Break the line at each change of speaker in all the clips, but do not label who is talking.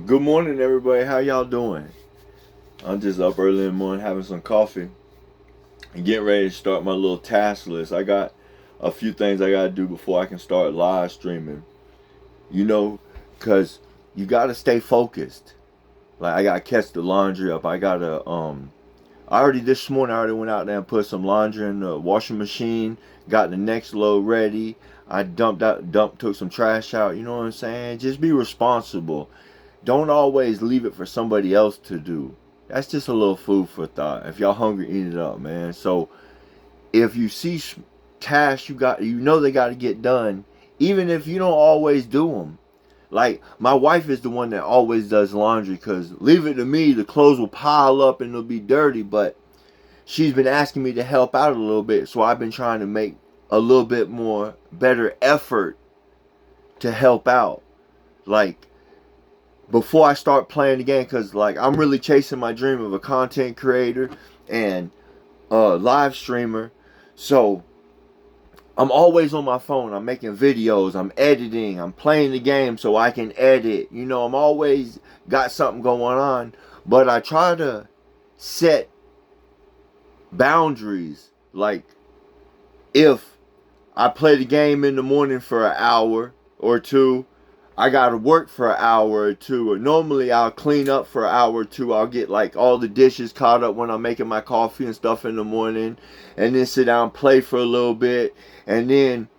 Good morning, everybody. How y'all doing? I'm just up early in the morning having some coffee and getting ready to start my little task list. I got a few things I gotta do before I can start live streaming. You know, cause you gotta stay focused. Like I gotta catch the laundry up. I already this morning I already went out there and put some laundry in the washing machine. Got the next load ready. I took some trash out. You know what I'm saying? Just be responsible. Don't always leave it for somebody else to do. That's just a little food for thought. If y'all hungry, eat it up, man. So if you see tasks they got to get done, even if you don't always do them. Like my wife is the one that always does laundry because leave it to me, the clothes will pile up and it'll be dirty. But she's been asking me to help out a little bit, so I've been trying to make a little bit more better effort to help out. Like before I start playing the game, because like I'm really chasing my dream of a content creator and a live streamer. So I'm always on my phone. I'm making videos, I'm editing, I'm playing the game so I can edit. I'm always got something going on. But I try to set boundaries. Like if I play the game in the morning for an hour or two, I gotta work for an hour or two. Or normally I'll clean up for an hour or two. I'll get like all the dishes caught up when I'm making my coffee and stuff in the morning, and then sit down, play for a little bit, and then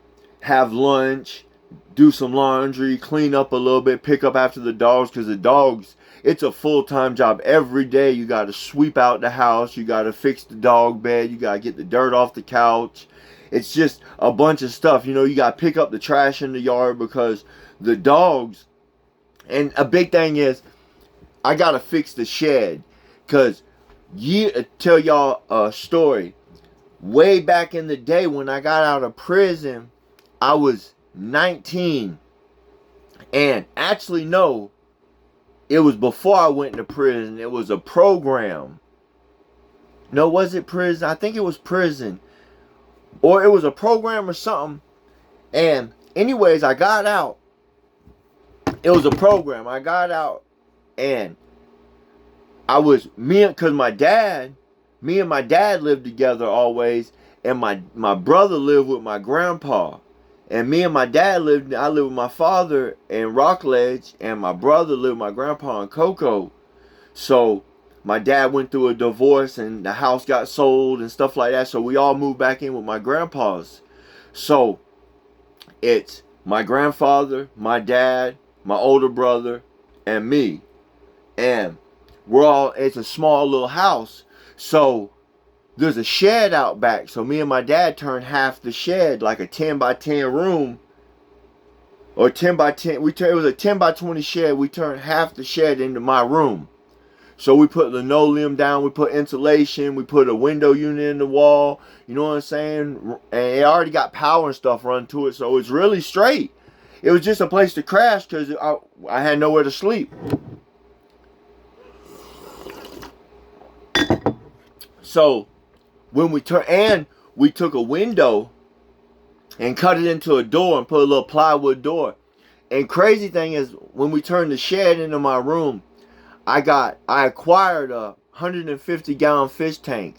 have lunch, do some laundry, clean up a little bit, pick up after the dogs, because the dogs, it's a full-time job. Every day you gotta sweep out the house, you gotta fix the dog bed, you gotta get the dirt off the couch. It's just a bunch of stuff. You gotta pick up the trash in the yard because the dogs. And a big thing is I gotta fix the shed, because tell y'all a story. Way back in the day when I got out of prison, I was 19. And actually, no, it was before I went to prison. It was a program. No, was it prison? I think it was prison. Or it was a program or something. And anyways, I got out. It was a program. I got out, and because me and my dad lived together always, and my brother lived with my grandpa. And me and my dad I lived with my father in Rockledge, and my brother lived with my grandpa in Cocoa. So my dad went through a divorce, and the house got sold and stuff like that. So we all moved back in with my grandpas. So it's my grandfather, my dad, my older brother, and me. And it's a small little house. So there's a shed out back. So me and my dad turned half the shed, like a 10 by 10 room. Or 10 by 10. It was a 10 by 20 shed. We turned half the shed into my room. So we put linoleum down, we put insulation, we put a window unit in the wall. You know what I'm saying? And it already got power and stuff run to it, so it's really straight. It was just a place to crash because I had nowhere to sleep. So when we took a window and cut it into a door and put a little plywood door. And crazy thing is, when we turned the shed into my room, I acquired a 150-gallon fish tank.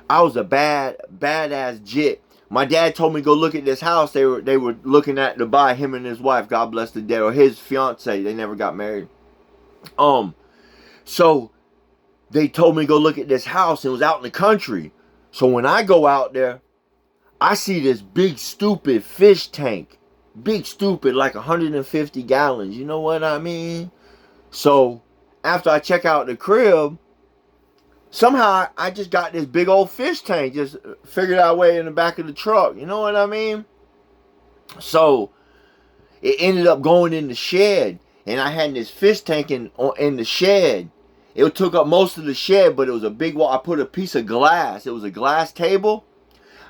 I was a badass jit. My dad told me to go look at this house they were looking at to buy, him and his wife, God bless the dead, or his fiance. They never got married. So they told me to go look at this house. It was out in the country. So when I go out there, I see this big stupid fish tank. Big stupid, like 150 gallons. You know what I mean? So after I check out the crib, somehow I just got this big old fish tank just figured out way in the back of the truck. You know what I mean? So it ended up going in the shed, and I had this fish tank in the shed. It took up most of the shed, but it was a big wall. I put a piece of glass. It was a glass table.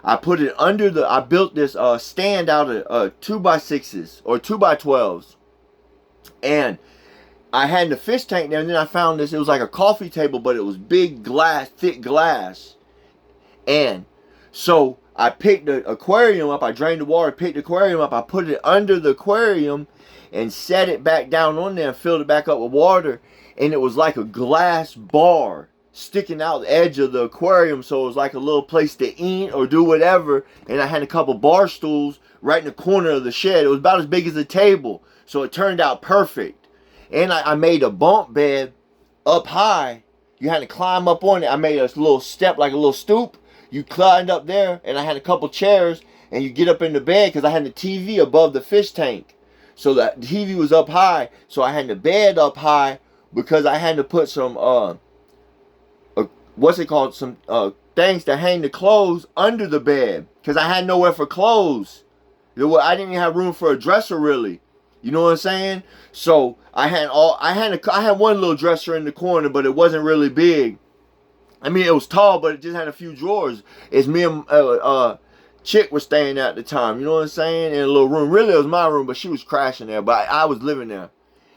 I put it I built this stand out of 2x6s or 2x12s. And I had the fish tank there, and then I found this. It was like a coffee table, but it was big glass, thick glass. And so I picked the aquarium up. I drained the water, picked the aquarium up. I put it under the aquarium and set it back down on there and filled it back up with water. And it was like a glass bar sticking out the edge of the aquarium. So it was like a little place to eat or do whatever. And I had a couple bar stools right in the corner of the shed. It was about as big as a table. So it turned out perfect. And I made a bunk bed up high. You had to climb up on it. I made a little step, like a little stoop. You climbed up there, and I had a couple chairs, and you get up in the bed because I had the TV above the fish tank. So the TV was up high, so I had the bed up high because I had to put some, what's it called, some things to hang the clothes under the bed because I had nowhere for clothes. I didn't even have room for a dresser, really. You know what I'm saying? So I had one little dresser in the corner, but it wasn't really big. I mean, it was tall, but it just had a few drawers. It's me and chick was staying at the time. You know what I'm saying? In a little room. Really, it was my room, but she was crashing there. But I was living there.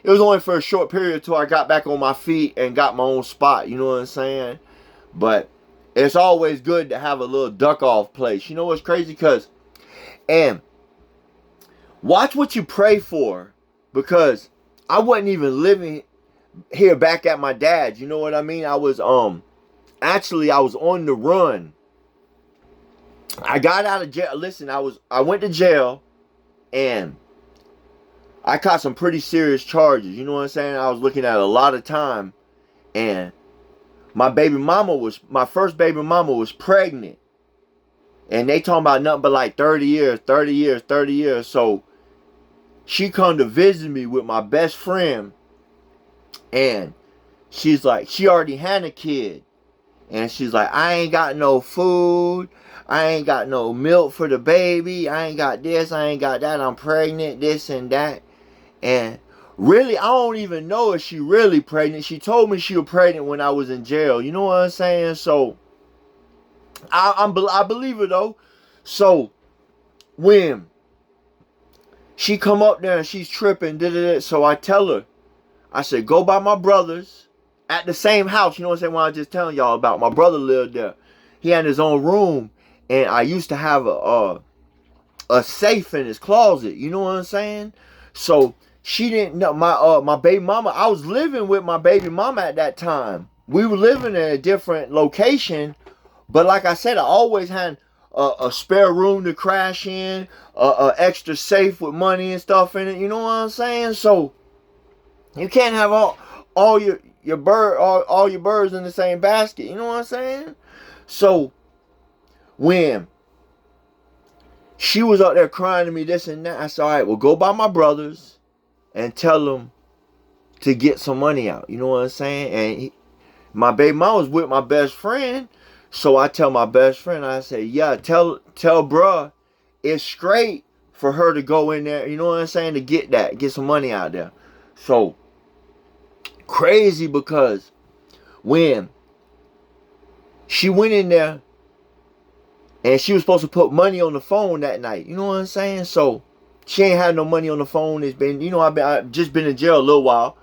It was only for a short period until I got back on my feet and got my own spot. You know what I'm saying? But it's always good to have a little duck off place. You know what's crazy? And watch what you pray for. Because I wasn't even living here back at my dad's. You know what I mean? I was Actually, I was on the run. I got out of jail. Listen, I went to jail and I caught some pretty serious charges. You know what I'm saying? I was looking at a lot of time, and my first baby mama was pregnant. And they talking about nothing but like 30 years. So she come to visit me with my best friend, and she's like, she already had a kid. And she's like, I ain't got no food. I ain't got no milk for the baby. I ain't got this. I ain't got that. I'm pregnant, this and that. And really, I don't even know if she really pregnant. She told me she was pregnant when I was in jail. You know what I'm saying? So, I believe her, though. So, when she come up there and she's tripping, so I tell her, I said, go by my brother's. At the same house, you know what I'm saying? When I was just telling y'all about, my brother lived there. He had his own room, and I used to have a safe in his closet. You know what I'm saying? So she didn't know my baby mama. I was living with my baby mama at that time. We were living in a different location, but like I said, I always had a spare room to crash in, a extra safe with money and stuff in it. You know what I'm saying? So you can't have all your birds in the same basket. You know what I'm saying? So when she was out there crying to me this and that, I said, all right, well, go by my brothers and tell them to get some money out. You know what I'm saying? And my baby mom was with my best friend. So I tell my best friend, I say, yeah, tell bruh it's straight for her to go in there. You know what I'm saying? To get some money out there. So crazy, because when she went in there and she was supposed to put money on the phone that night, you know what I'm saying? So she ain't had no money on the phone. It's been, you know, I've just been in jail a little while.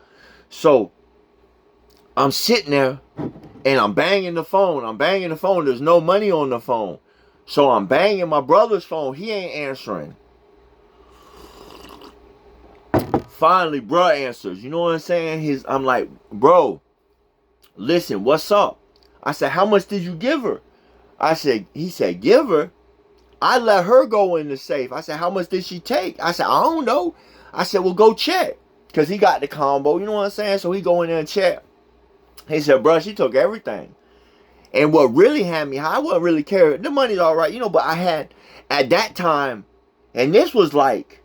So I'm sitting there and I'm banging the phone. There's no money on the phone. So I'm banging my brother's phone. He ain't answering. Finally, bro answers. You know what I'm saying? I'm like, bro, listen, what's up? I said, how much did you give her? He said, give her? I let her go in the safe. I said, how much did she take? I said, I don't know. I said, well, go check. Because he got the combo, you know what I'm saying? So he go in there and check. He said, bro, she took everything. And what really had me high, I wasn't really caring. The money's all right, you know, but I had, at that time, and this was like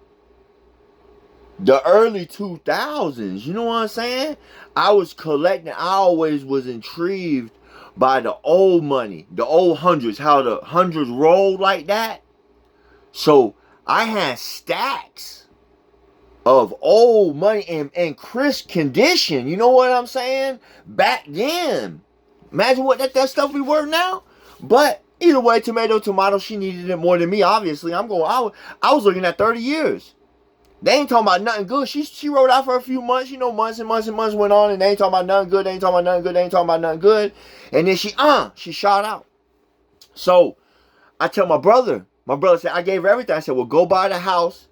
the early 2000s, you know what I'm saying? I was collecting. I always was intrigued by the old money, the old hundreds, how the hundreds rolled like that. So I had stacks of old money in crisp condition. You know what I'm saying? Back then. Imagine what that stuff we were now. But either way, tomato, she needed it more than me, obviously. I was looking at 30 years. They ain't talking about nothing good. She rode out for a few months, you know, months and months and months went on, and they ain't talking about nothing good. They ain't talking about nothing good. And then she shot out. So I tell my brother said, I gave her everything. I said, well, go by the house.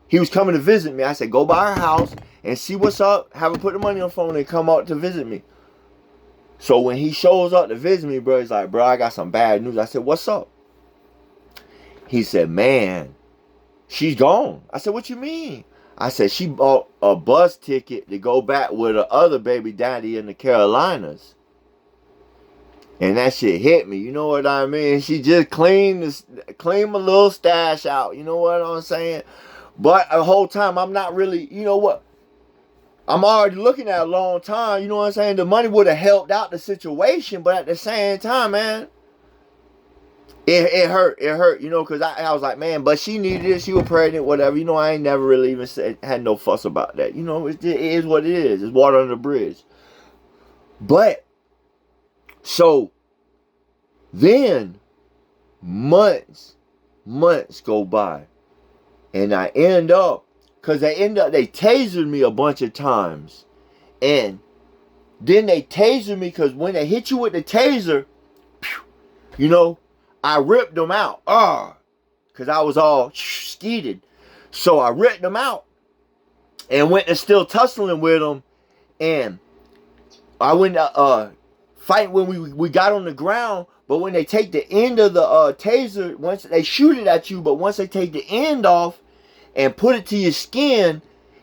He was coming to visit me. I said, go by her house and see what's up. Have her put the money on the phone and come out to visit me. So when he shows up to visit me, bro, he's like, bro, I got some bad news. I said, what's up? He said, man, she's gone. I said, what you mean? I said, she bought a bus ticket to go back with her other baby daddy in the Carolinas. And that shit hit me. You know what I mean? She just cleaned my little stash out. You know what I'm saying? But the whole time, I'm not really, you know what? I'm already looking at a long time. You know what I'm saying? The money would have helped out the situation. But at the same time, man, it hurt. It hurt, you know, because I was like, man, but she needed it. She was pregnant, whatever. You know, I ain't never really even had no fuss about that. You know, it is what it is. It's water under the bridge. But, so, then, months go by. And I end up, because they tasered me a bunch of times. And then they tasered me, because when they hit you with the taser, you know, I ripped them out. Because I was all skeeted. So I ripped them out and went to still tussling with them. And I went to fight when we got on the ground. But when they take the end of the taser, once they shoot it at you, but once they take the end off and put it to your skin,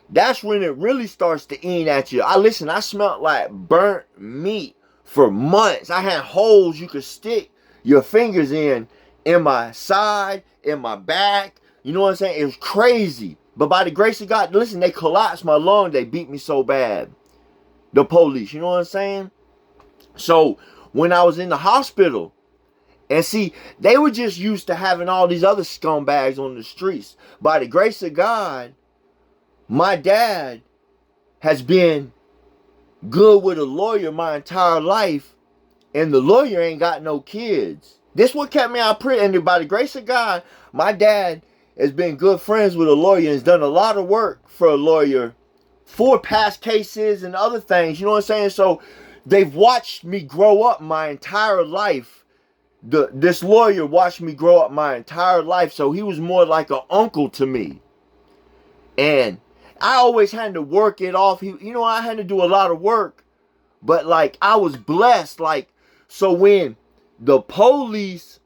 that's when it really starts to eat at you. I smelled like burnt meat for months. I had holes you could stick your fingers in my side, in my back. You know what I'm saying? It was crazy. But by the grace of God, listen, they collapsed my lung. They beat me so bad. The police, you know what I'm saying? So when I was in the hospital, and see, they were just used to having all these other scumbags on the streets. By the grace of God, my dad has been good with a lawyer my entire life. And the lawyer ain't got no kids. This what kept me out of prison. And by the grace of God, my dad has been good friends with a lawyer and has done a lot of work for a lawyer for past cases and other things. You know what I'm saying? So they've watched me grow up my entire life. This lawyer watched me grow up my entire life. So he was more like an uncle to me. And I always had to work it off. I had to do a lot of work. But like, I was blessed. Like, so when the police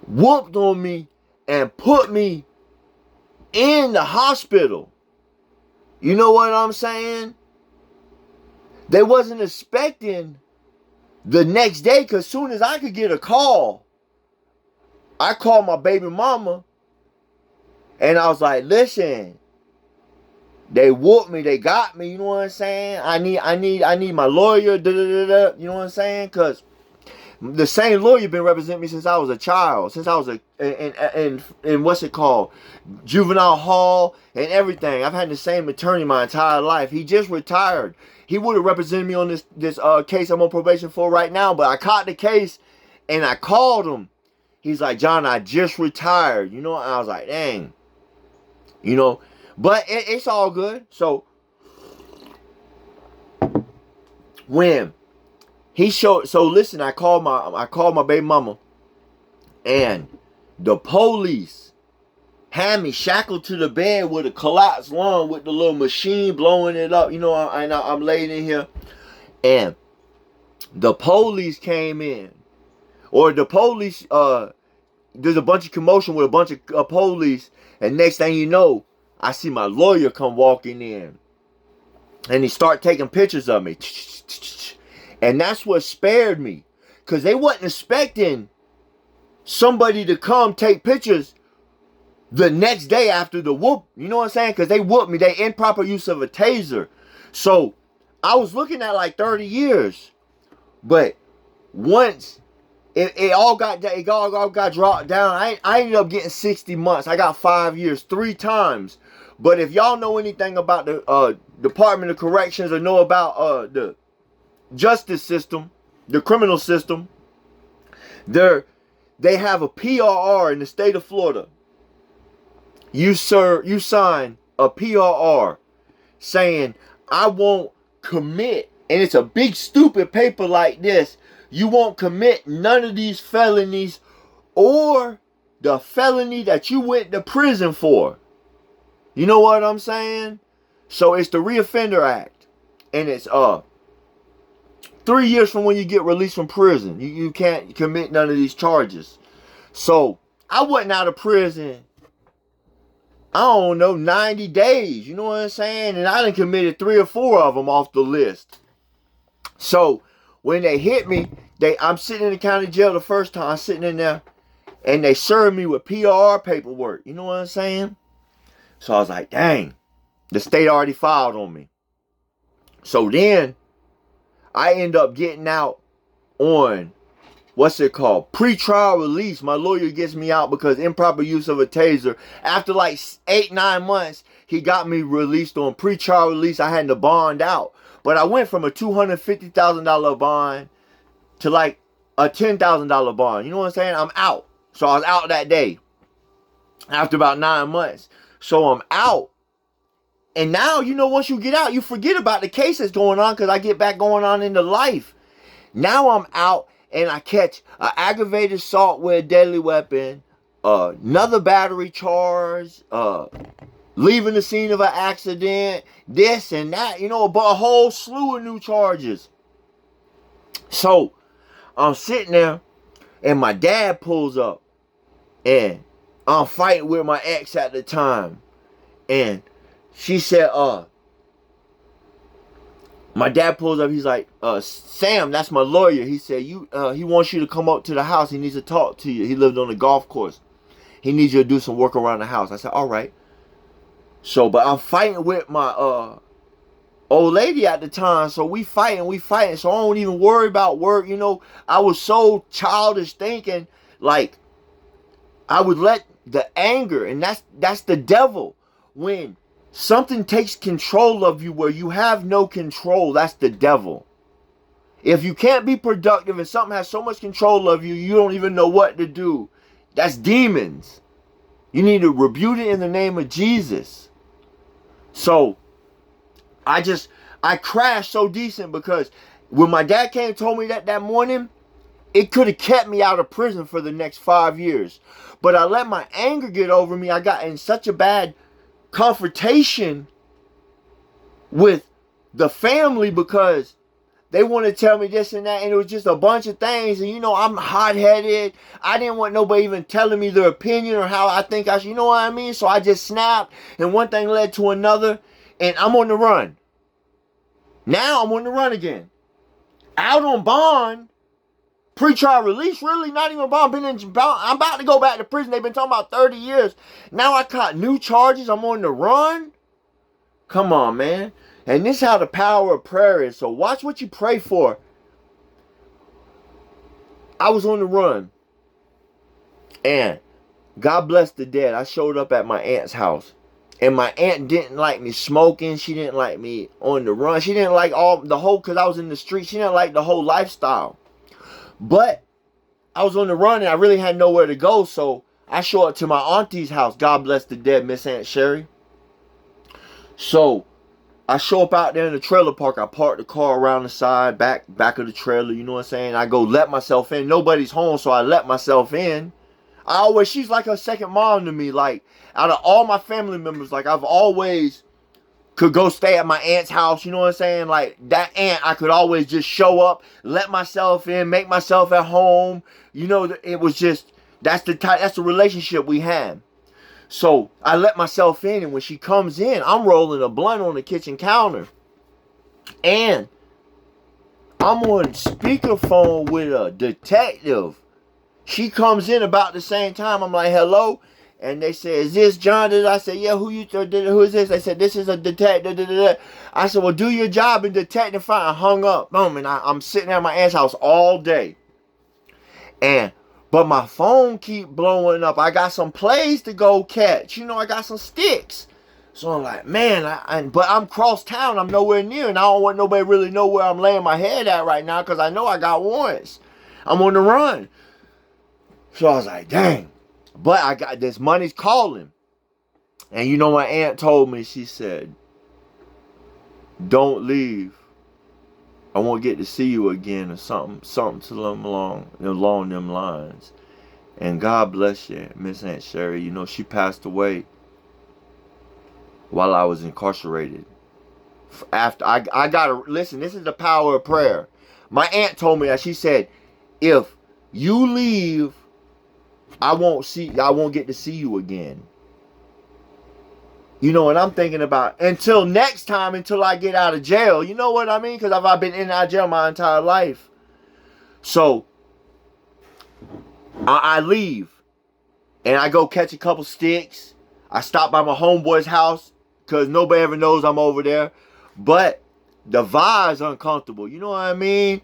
whooped on me and put me in the hospital, you know what I'm saying? They wasn't expecting the next day, because soon as I could get a call, I called my baby mama and I was like, listen, they whooped me, they got me, you know what I'm saying? I need my lawyer, you know what I'm saying? Because the same lawyer been representing me since I was a child, since I was in what's it called, juvenile hall and everything. I've had the same attorney my entire life. He just retired. He would have represented me on this case I'm on probation for right now, but I caught the case and I called him. He's like, John, I just retired, you know? And I was like, dang, you know. But it's all good. So when he showed, so listen, I called my baby mama, and the police had me shackled to the bed with a collapsed lung with the little machine blowing it up. You know, I'm laying in here, and the police came in, or the police. There's a bunch of commotion with a bunch of police, and next thing you know, I see my lawyer come walking in. And he start taking pictures of me. And that's what spared me. Because they wasn't expecting somebody to come take pictures the next day after the whoop. You know what I'm saying? Because they whooped me. They improper use of a taser. So I was looking at like 30 years. But once it all got dropped down, I ended up getting 60 months. I got 5 years, 3 times. But if y'all know anything about the Department of Corrections or know about the justice system, the criminal system, they have a PRR in the state of Florida. You sign a PRR saying, I won't commit, and it's a big stupid paper like this, you won't commit none of these felonies or the felony that you went to prison for. You know what I'm saying? So it's the Reoffender Act. And it's 3 years from when you get released from prison. You can't commit none of these charges. So I wasn't out of prison, I don't know, 90 days. You know what I'm saying? And I done committed 3 or 4 of them off the list. So when they hit me, I'm sitting in the county jail the first time. I'm sitting in there. And they served me with PRR paperwork. You know what I'm saying? So I was like, dang, the state already filed on me. So then I end up getting out on, what's it called? Pre-trial release. My lawyer gets me out because improper use of a taser. After like 8-9 months, he got me released on pre-trial release. I had to bond out. But I went from a $250,000 bond to like a $10,000 bond. You know what I'm saying? I'm out. So I was out that day after about 9 months. So I'm out. And now, you know, once you get out, you forget about the case that's going on because I get back going on into life. Now I'm out and I catch an aggravated assault with a deadly weapon, another battery charge, leaving the scene of an accident, this and that, you know, but a whole slew of new charges. So I'm sitting there and my dad pulls up and I'm fighting with my ex at the time. And she said, my dad pulls up, he's like, Sam, that's my lawyer. He said, he wants you to come up to the house. He needs to talk to you. He lived on the golf course. He needs you to do some work around the house. I said, all right. So, but I'm fighting with my old lady at the time. So we fighting. So I don't even worry about work. You know, I was so childish thinking, like, I would let the anger, and that's the devil. When something takes control of you where you have no control, that's the devil. If you can't be productive and something has so much control of you, you don't even know what to do. That's demons. You need to rebuke it in the name of Jesus. So I crashed so decent because when my dad came and told me that morning, it could have kept me out of prison for the next 5 years. But I let my anger get over me. I got in such a bad confrontation with the family because they wanted to tell me this and that, and it was just a bunch of things. And you know, I'm hot-headed. I didn't want nobody even telling me their opinion or how I think I should, you know what I mean? So I just snapped, and one thing led to another, and I'm on the run. Now I'm on the run again. Out on bond. Pre-trial release, really? Not even bond. I'm about to go back to prison. They've been talking about 30 years. Now I caught new charges. I'm on the run. Come on, man. And this is how the power of prayer is. So watch what you pray for. I was on the run. And God bless the dead. I showed up at my aunt's house. And my aunt didn't like me smoking. She didn't like me on the run. She didn't like because I was in the street. She didn't like the whole lifestyle. But I was on the run and I really had nowhere to go. So I show up to my auntie's house. God bless the dead, Miss Aunt Sherry. So I show up out there in the trailer park. I park the car around the side, back of the trailer. You know what I'm saying? I go let myself in. Nobody's home, so I let myself in. She's like a second mom to me. Like, out of all my family members, like, I've always could go stay at my aunt's house, you know what I'm saying? Like, that aunt, I could always just show up, let myself in, make myself at home. You know, it was just, that's the relationship we had. So I let myself in, and when she comes in, I'm rolling a blunt on the kitchen counter. And I'm on speakerphone with a detective. She comes in about the same time. I'm like, hello? And they said, is this John? I said, yeah, who is this? They said, this is a detective. I said, well, do your job and detect and find. I hung up. Boom, and I'm sitting at my aunt's house all day. But my phone keep blowing up. I got some plays to go catch. You know, I got some sticks. So I'm like, man, but I'm cross town. I'm nowhere near, and I don't want nobody really know where I'm laying my head at right now because I know I got warrants. I'm on the run. So I was like, dang. But I got this money's calling. And you know, my aunt told me, she said, don't leave I won't get to see you again, or something to them along them lines. And God bless you, Miss Aunt Sherry. You know, she passed away while I was incarcerated. After I gotta listen, this is the power of prayer. My aunt told me that. She said, if you leave, I won't get to see you again. You know what I'm thinking about? Until next time, until I get out of jail. You know what I mean? Because I've been in and out of jail my entire life. So I leave and I go catch a couple sticks. I stop by my homeboy's house because nobody ever knows I'm over there. But the vibe's uncomfortable. You know what I mean?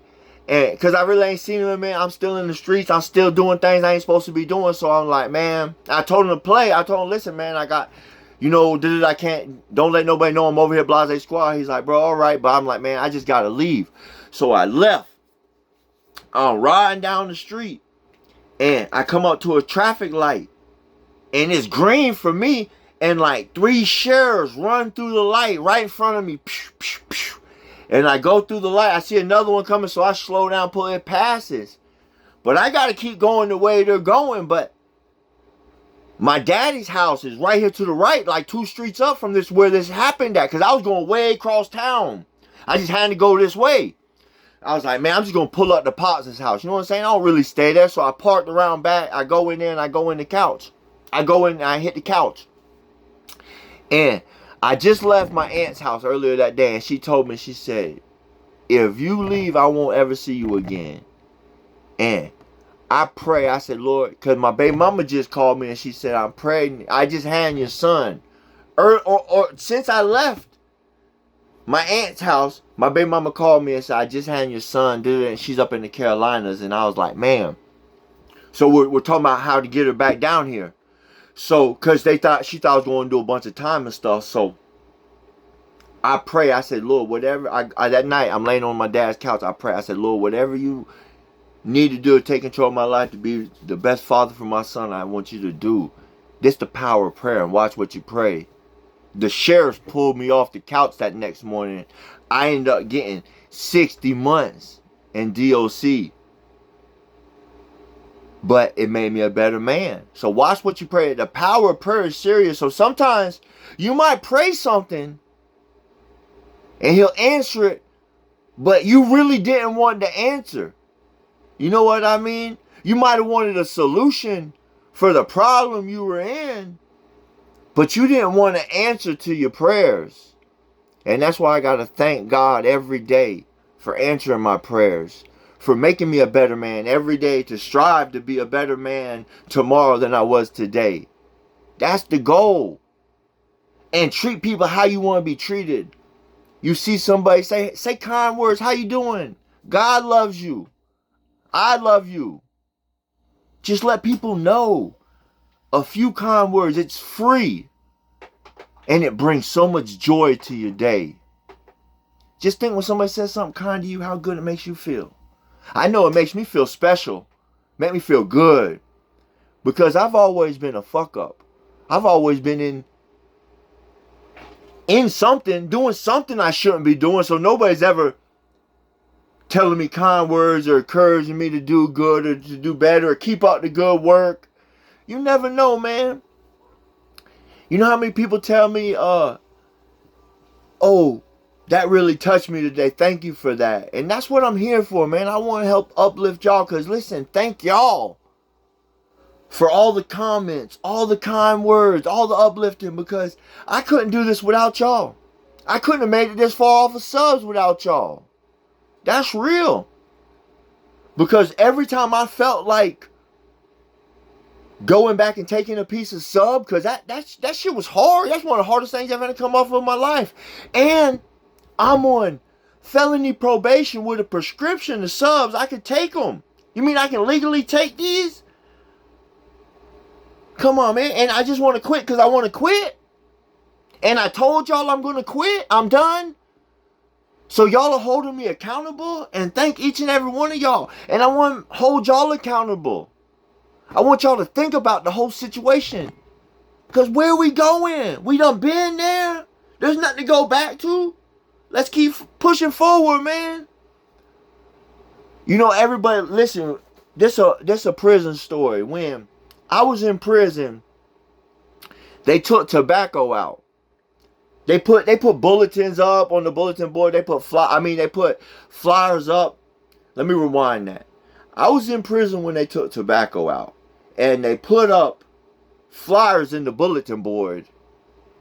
And because I really ain't seen him, man. I'm still in the streets. I'm still doing things I ain't supposed to be doing. So I'm like, man, I told him to play. I told him, listen, man, I got, you know, I can't, don't let nobody know I'm over here, Blase Squad. He's like, bro, all right. But I'm like, man, I just got to leave. So I left. I'm riding down the street. And I come up to a traffic light. And it's green for me. And like 3 sheriffs run through the light right in front of me. Pew, pew, pew. And I go through the light. I see another one coming, so I slow down, pull it passes. But I got to keep going the way they're going. But my daddy's house is right here to the right, like 2 streets up from this where this happened at. Because I was going way across town. I just had to go this way. I was like, man, I'm just going to pull up to Pops' house. You know what I'm saying? I don't really stay there. So I parked around back. I go in there and I go in the couch. I go in and I hit the couch. And I just left my aunt's house earlier that day. And she told me, she said, if you leave, I won't ever see you again. And I pray. I said, Lord, because my baby mama just called me and she said, I'm praying. I just had your son. Or since I left my aunt's house, my baby mama called me and said, I just had your son, dude, and she's up in the Carolinas. And I was like, man. So we're talking about how to get her back down here. So, because she thought I was going to do a bunch of time and stuff. So I pray. I said, Lord, whatever. That night, I'm laying on my dad's couch. I pray. I said, Lord, whatever you need to do to take control of my life, to be the best father for my son, I want you to do. This the power of prayer, and watch what you pray. The sheriffs pulled me off the couch that next morning. I ended up getting 60 months in DOC. But it made me a better man. So watch what you pray. The power of prayer is serious. So sometimes you might pray something and he'll answer it, but you really didn't want the answer. You know what I mean? You might have wanted a solution for the problem you were in, but you didn't want an answer to your prayers. And that's why I got to thank God every day for answering my prayers, for making me a better man every day, to strive to be a better man tomorrow than I was today. That's the goal. And treat people how you want to be treated. You see somebody, say kind words. How you doing? God loves you. I love you. Just let people know. A few kind words. It's free. And it brings so much joy to your day. Just think when somebody says something kind to you, how good it makes you feel. I know it makes me feel special. Make me feel good. Because I've always been a fuck up. I've always been in something, doing something I shouldn't be doing. So nobody's ever telling me kind words or encouraging me to do good or to do better or keep up the good work. You never know, man. You know how many people tell me, oh, that really touched me today. Thank you for that. And that's what I'm here for, man. I want to help uplift y'all. Because listen, thank y'all for all the comments, all the kind words, all the uplifting. Because I couldn't do this without y'all. I couldn't have made it this far off of subs without y'all. That's real. Because every time I felt like going back and taking a piece of sub, because that shit was hard. That's one of the hardest things I've ever come off of my life. And I'm on felony probation with a prescription to subs. I could take them. You mean I can legally take these? Come on, man. And I just want to quit because I want to quit. And I told y'all I'm going to quit. I'm done. So y'all are holding me accountable. And thank each and every one of y'all. And I want to hold y'all accountable. I want y'all to think about the whole situation. Because where are we going? We done been there. There's nothing to go back to. Let's keep pushing forward, man.
You know, everybody, listen, this a prison story. When I was in prison, they took tobacco out. They put bulletins up on the bulletin board. They put flyers up. Let me rewind that. I was in prison when they took tobacco out, and they put up flyers in the bulletin board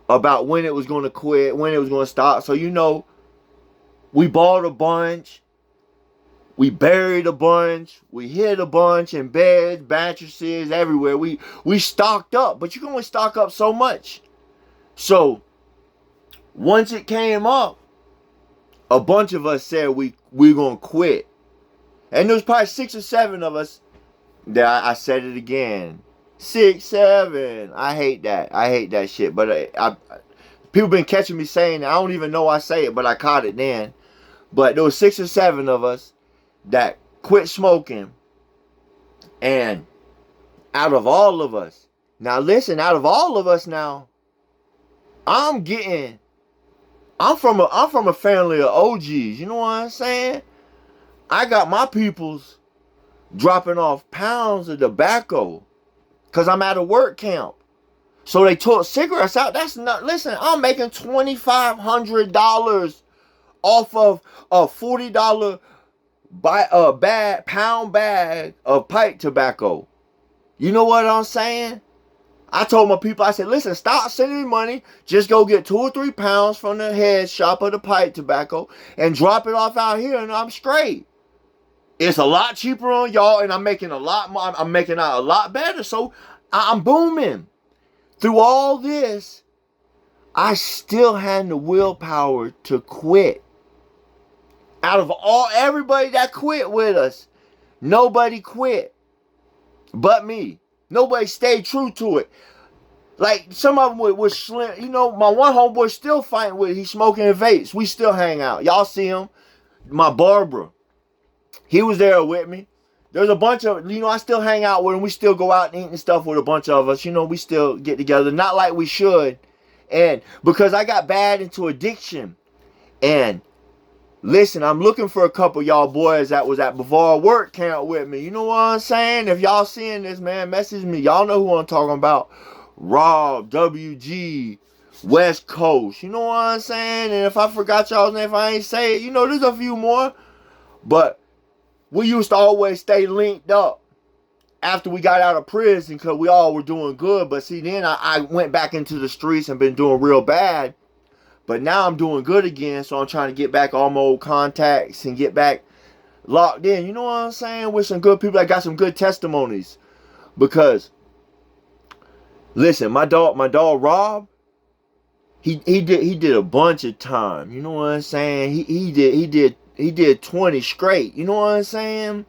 about when it was going to quit, when it was going to stop. So, you know, we bought a bunch, we buried a bunch, we hid a bunch in beds, mattresses, everywhere. We stocked up, but you can only stock up so much. So once it came up, a bunch of us said we gonna quit, and there was probably 6 or 7 of us. That I said it again, 6, 7. I hate that. I hate that shit. But people been catching me saying it. I don't even know I say it, but I caught it then. But there was 6 or 7 of us that quit smoking, and out of all of us, now listen, out of all of us now, I'm from a family of OGs. You know what I'm saying? I got my peoples dropping off pounds of tobacco because I'm at a work camp. So they took cigarettes out. That's not, listen, I'm making $2,500 off of a $40 pound bag of pipe tobacco. You know what I'm saying? I told my people, I said, listen, stop sending me money. Just go get 2 or 3 pounds from the head shop of the pipe tobacco and drop it off out here, and I'm straight. It's a lot cheaper on y'all, and I'm making a lot more. I'm making out a lot better. So I'm booming. Through all this, I still had the willpower to quit. Out of everybody that quit with us, nobody quit but me. Nobody stayed true to it. Like, some of them was slim. You know, my one homeboy still fighting with it. He's smoking vapes. We still hang out. Y'all see him. My barber, he was there with me. There's a bunch of, you know, I still hang out with him. We still go out and eat and stuff with a bunch of us. You know, we still get together. Not like we should. And because I got bad into addiction. And listen, I'm looking for a couple of y'all boys that was at Bavard work camp with me. You know what I'm saying? If y'all seeing this, man, message me. Y'all know who I'm talking about. Rob, WG, West Coast. You know what I'm saying? And if I forgot y'all's name, if I ain't say it, you know, there's a few more. But we used to always stay linked up after we got out of prison because we all were doing good. But see, then I went back into the streets and been doing real bad. But now I'm doing good again, so I'm trying to get back all my old contacts and get back locked in. You know what I'm saying? With some good people that got some good testimonies. Because, listen, my dog Rob, he did a bunch of time. You know what I'm saying? He did 20 straight. You know what I'm saying?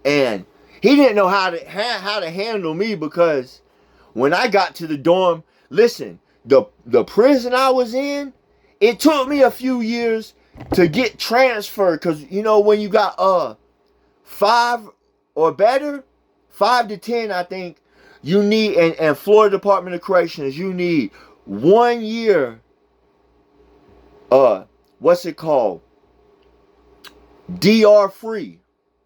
And he didn't know how to handle me, because when I got to the dorm, listen, the prison I was in, it took me a few years to get transferred, because, you know, when you got 5 or better, 5 to 10, I think, you need, and Florida Department of Corrections, you need 1 year, what's it called? DR free.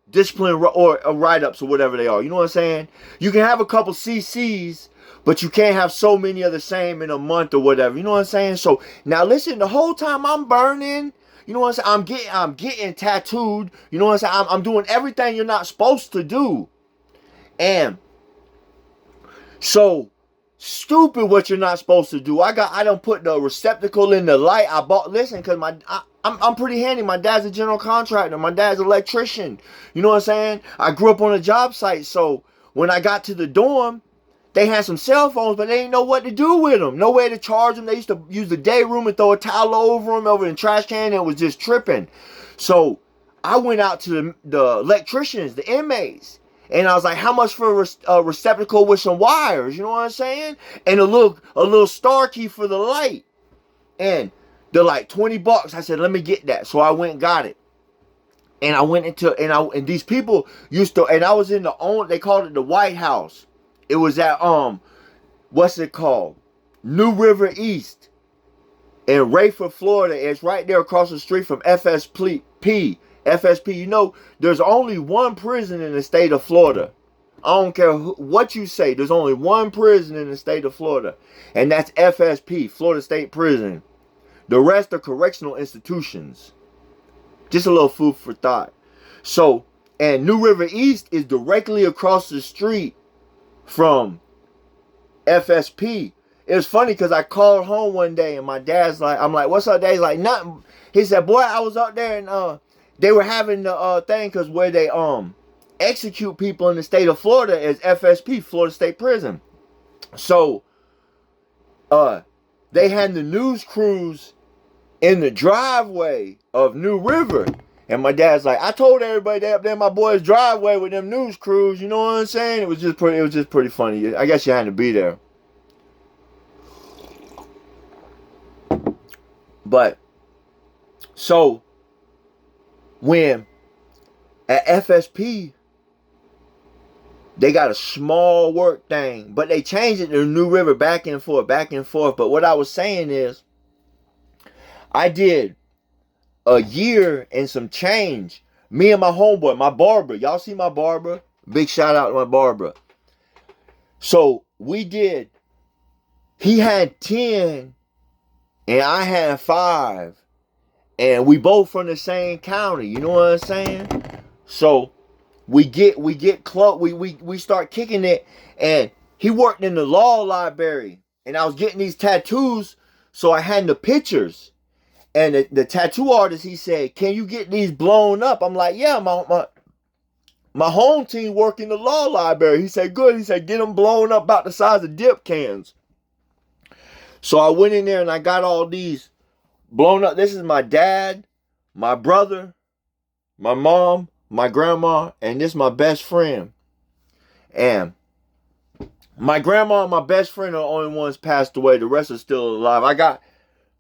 Discipline or write-ups or whatever they are. You know what I'm saying? You can have a couple CCs, but you can't have so many of the same in a month or whatever. You know what I'm saying? So now listen, the whole time I'm burning, you know what I'm saying? I'm getting tattooed. You know what I'm saying? I'm doing everything you're not supposed to do. And so stupid what you're not supposed to do. I don't put the receptacle in the light. I bought, listen, because I'm pretty handy. My dad's a general contractor. My dad's an electrician. You know what I'm saying? I grew up on a job site. So when I got to the dorm, they had some cell phones, but they didn't know what to do with them. No way to charge them. They used to use the day room and throw a towel over them, over in the trash can, and it was just tripping. So I went out to the electricians, the inmates, and I was like, how much for a receptacle with some wires? You know what I'm saying? And a little star key for the light. And they're like, $20. I said, let me get that. So I went and got it. And I went into, and these people used to, and I was in they called it the White House. It was at, what's it called? New River East in Rayford, Florida. It's right there across the street from FSP FSP, you know, there's only one prison in the state of Florida. I don't care what you say. There's only one prison in the state of Florida. And that's FSP, Florida State Prison. The rest are correctional institutions. Just a little food for thought. So, and New River East is directly across the street from FSP. It was funny because I called home one day and my dad's like, I'm like, what's up, Dad? He's like, nothing. He said, boy, I was up there and they were having the thing because where they execute people in the state of Florida is FSP, Florida State Prison. So they had the news crews in the driveway of New River. And my dad's like, I told everybody that up there in my boy's driveway with them news crews, you know what I'm saying? It was just pretty funny. I guess you had to be there. But so when at FSP they got a small work thing, but they changed it to New River back and forth. But what I was saying is I did a year and some change. Me and my homeboy, my barber. Y'all see my barber? Big shout out to my barber. So we did, he had 10 and I had 5. And we both from the same county. You know what I'm saying? So we get close. We start kicking it. And he worked in the law library. And I was getting these tattoos. So I had the pictures. And the tattoo artist, he said, can you get these blown up? I'm like, yeah, my home team work in the law library. He said, good. He said, get them blown up about the size of dip cans. So I went in there and I got all these blown up. This is my dad, my brother, my mom, my grandma, and this is my best friend. And my grandma and my best friend are the only ones passed away. The rest are still alive. I got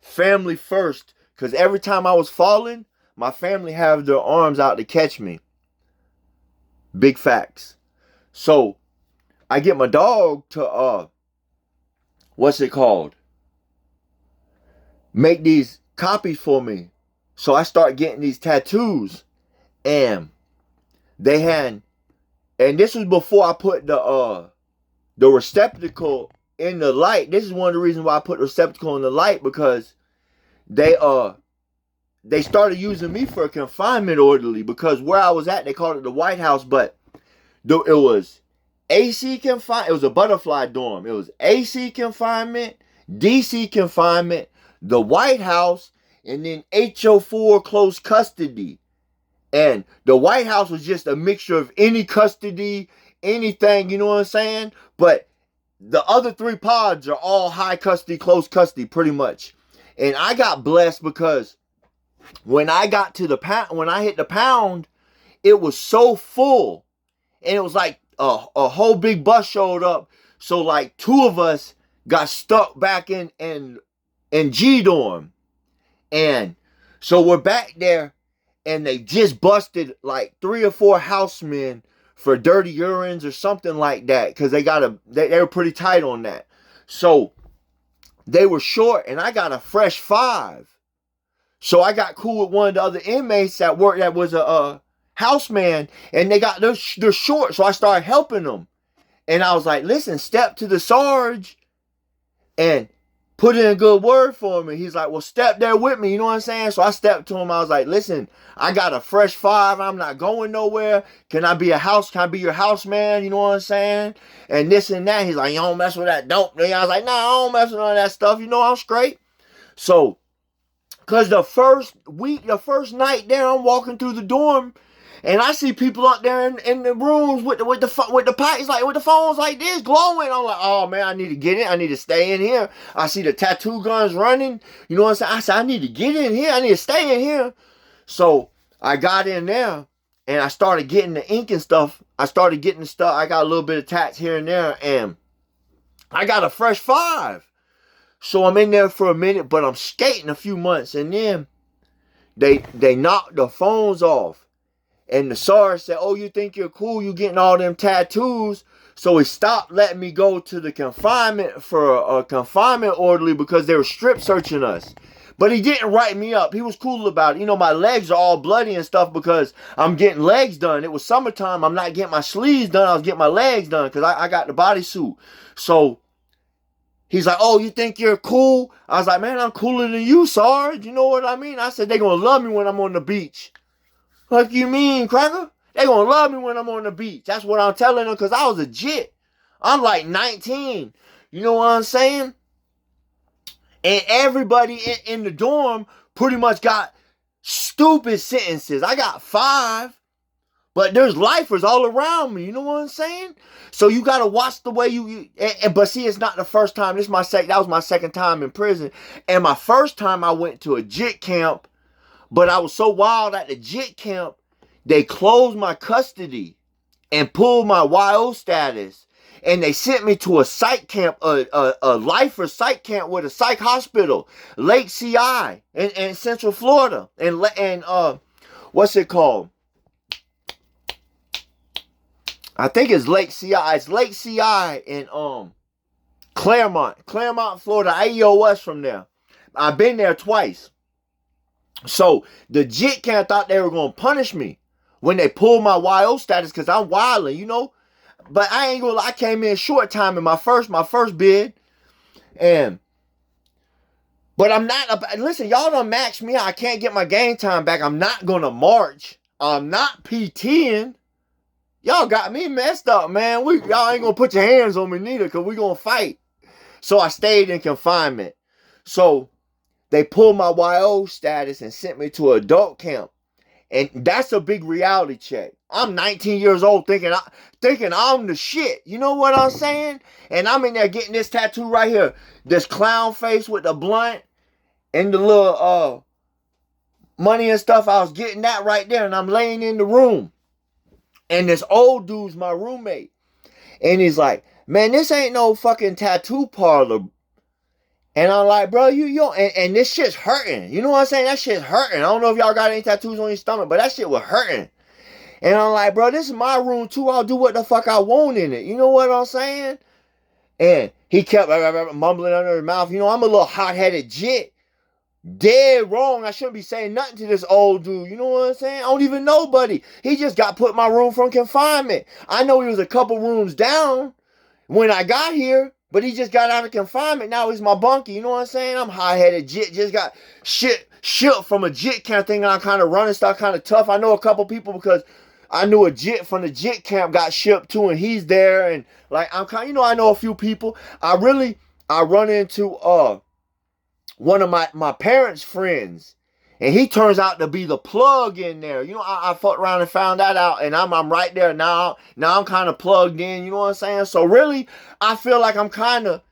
family first. Because every time I was falling, my family have their arms out to catch me. Big facts. So, I get my dog to, what's it called? Make these copies for me. So, I start getting these tattoos. And they had, and this was before I put the receptacle in the light. This is one of the reasons why I put the receptacle in the light, because they started using me for a confinement orderly, because where I was at, they called it the White House, but it was AC confinement. It was a butterfly dorm. It was AC confinement, DC confinement, the White House, and then HO4 close custody. And the White House was just a mixture of any custody, anything, you know what I'm saying? But the other 3 pods are all high custody, close custody, pretty much. And I got blessed because when I got to the pound, when I hit the pound, it was so full. And it was like a whole big bus showed up. So like 2 of us got stuck back in G dorm. And so we're back there and they just busted like 3 or 4 housemen for dirty urines or something like that. Cause they were pretty tight on that. So they were short and I got a fresh 5. So I got cool with one of the other inmates that worked, that was a houseman, and they're short. So I started helping them. And I was like, listen, step to the Sarge and put in a good word for me. He's like, well, step there with me. You know what I'm saying? So I stepped to him. I was like, listen, I got a fresh 5. I'm not going nowhere. Can I be your houseman? You know what I'm saying? And this and that. He's like, you don't mess with that dope. I was like, nah, I don't mess with none of that stuff. You know, I'm straight. So, because the first night there, I'm walking through the dorm, and I see people up there in the rooms with the pipes, like with the phones like this glowing. I'm like, oh man, I need to get in. I need to stay in here. I see the tattoo guns running. You know what I'm saying? I said, I need to get in here. I need to stay in here. So I got in there, and I started getting the ink and stuff. I started getting the stuff. I got a little bit of tats here and there, and I got a fresh 5. So I'm in there for a minute, but I'm skating a few months, and then they knocked the phones off. And the Sarge said, oh, you think you're cool? You getting all them tattoos? So he stopped letting me go to the confinement for a confinement orderly because they were strip searching us. But he didn't write me up. He was cool about it. You know, my legs are all bloody and stuff because I'm getting legs done. It was summertime. I'm not getting my sleeves done. I was getting my legs done because I got the bodysuit. So he's like, oh, you think you're cool? I was like, man, I'm cooler than you, Sarge. You know what I mean? I said, they going to love me when I'm on the beach. What you mean, Cracker? They going to love me when I'm on the beach. That's what I'm telling them because I was a jit. I'm like 19. You know what I'm saying? And everybody in the dorm pretty much got stupid sentences. I got 5. But there's lifers all around me. You know what I'm saying? So you got to watch the way but see, it's not the first time. That was my second time in prison. And my first time I went to a JIT camp. But I was so wild at the JIT camp, they closed my custody and pulled my YO status. And they sent me to a psych camp, a lifer psych camp with a psych hospital, Lake CI in Central Florida. And what's it called? I think it's Lake CI. It's Lake CI in Claremont, Florida. I EOS from there. I've been there twice. So the JIT camp thought they were gonna punish me when they pulled my YO status because I'm wilding, you know. But I ain't gonna lie, I came in short time in my first bid. But I'm not, listen, y'all done maxed me out. I can't get my game time back. I'm not gonna march. I'm not PTing. Y'all got me messed up, man. Y'all ain't gonna put your hands on me neither because we gonna fight. So I stayed in confinement. So they pulled my YO status and sent me to adult camp. And that's a big reality check. I'm 19 years old thinking I'm the shit. You know what I'm saying? And I'm in there getting this tattoo right here. This clown face with the blunt and the little money and stuff. I was getting that right there. And I'm laying in the room. And this old dude's my roommate. And he's like, man, this ain't no fucking tattoo parlor. And I'm like, bro, and this shit's hurting. You know what I'm saying? That shit's hurting. I don't know if y'all got any tattoos on your stomach, but that shit was hurting. And I'm like, bro, this is my room too. I'll do what the fuck I want in it. You know what I'm saying? And he kept mumbling under his mouth. You know, I'm a little hot-headed jit. Dead wrong. I shouldn't be saying nothing to this old dude. You know what I'm saying? I don't even know, buddy. He just got put in my room from confinement. I know he was a couple rooms down when I got here, but he just got out of confinement. Now he's my bunkie. You know what I'm saying? I'm high-headed jit. Just got shit from a jit camp thing. I'm kind of running stuff, kind of tough. I know a couple people because I knew a jit from the jit camp got shipped too, and he's there. And like I'm kind, I know a few people. I run into one of my parents' friends, and he turns out to be the plug in there. You know, I fucked around and found that out, and I'm right there now. Now I'm kind of plugged in. You know what I'm saying? So really, I feel like I'm kind of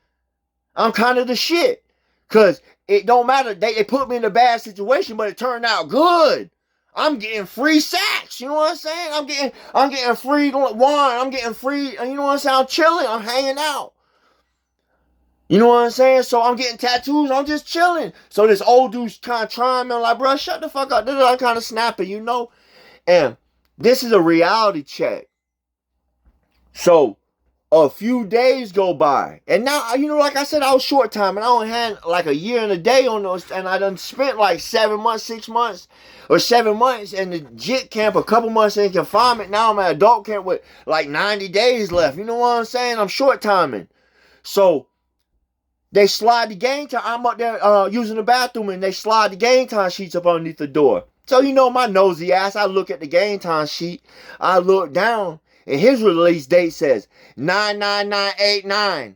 the shit, cause it don't matter. They put me in a bad situation, but it turned out good. I'm getting free sacks. You know what I'm saying? I'm getting free wine. I'm getting free. You know what I'm saying? I'm chilling. I'm hanging out. You know what I'm saying? So I'm getting tattoos. I'm just chilling. So this old dude's kind of trying me. I'm like, bro, shut the fuck up. I'm kind of snapping, you know? And this is a reality check. So a few days go by. And now, you know, like I said, I was short time. And I only had like a year and a day on those. And I done spent like 7 months, 6 months, or 7 months in the JIT camp, a couple months in confinement. Now I'm at adult camp with like 90 days left. You know what I'm saying? I'm short timing. So they slide the game time. I'm up there using the bathroom, and they slide the game time sheets up underneath the door. So, you know, my nosy ass, I look at the game time sheet. I look down, and his release date says 99989.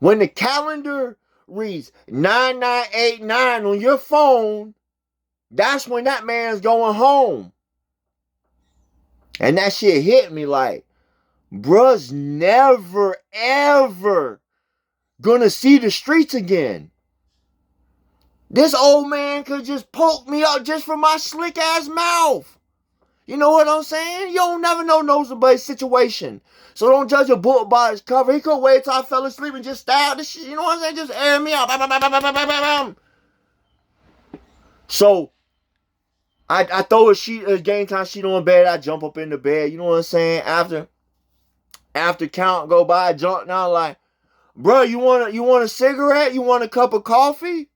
When the calendar reads 9989 on your phone, that's when that man's going home. And that shit hit me like, bruh's never, ever gonna see the streets again. This old man could just poke me up just from my slick ass mouth. You know what I'm saying? You don't never know nobody's situation. So don't judge a book by its cover. He could wait till I fell asleep and just stab the shit. You know what I'm saying? Just air me out. So I throw a game time sheet on bed. I jump up in the bed. You know what I'm saying? After count go by, I jump down like, bro, you want a cigarette? You want a cup of coffee?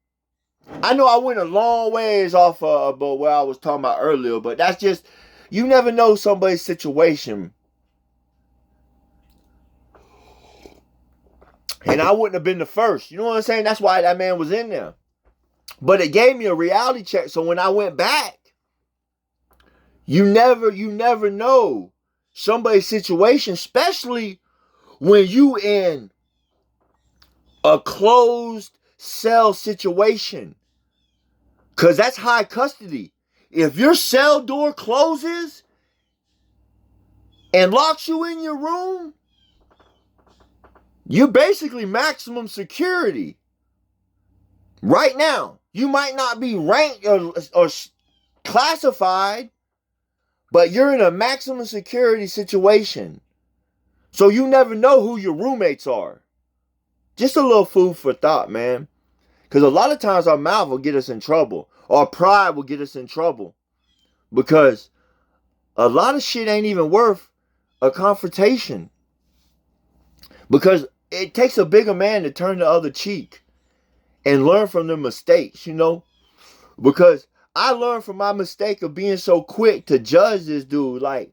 I know I went a long ways off about what I was talking about earlier, but that's just, you never know somebody's situation. And I wouldn't have been the first. You know what I'm saying? That's why that man was in there. But it gave me a reality check. So when I went back, you never know somebody's situation, especially when you in a closed cell situation. Because that's high custody. If your cell door closes and locks you in your room, you're basically maximum security. Right now, you might not be ranked or classified, but you're in a maximum security situation. So you never know who your roommates are. Just a little food for thought, man. Because a lot of times our mouth will get us in trouble. Our pride will get us in trouble. Because a lot of shit ain't even worth a confrontation. Because it takes a bigger man to turn the other cheek and learn from their mistakes, you know? Because I learned from my mistake of being so quick to judge this dude. Like,